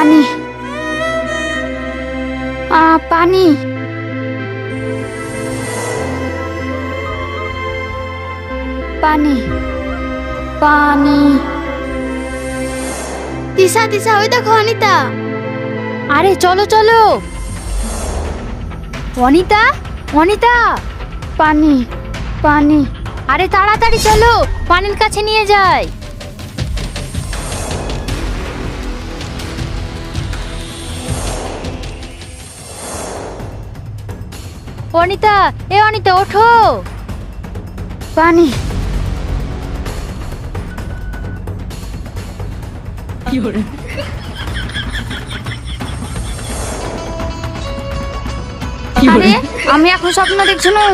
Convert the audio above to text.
পানি পানি পানি পানি। তিশা তিশা ওই দেখো অনিতা। আরে চলো চলো। অনিতা অনিতা পানি পানি। আরে তাড়াতাড়ি চলো, পানির কাছে নিয়ে যাই। অনিতা, এ অনিতা ওঠো। পানি। আরে আমি এখন স্বপ্ন দেখছি না।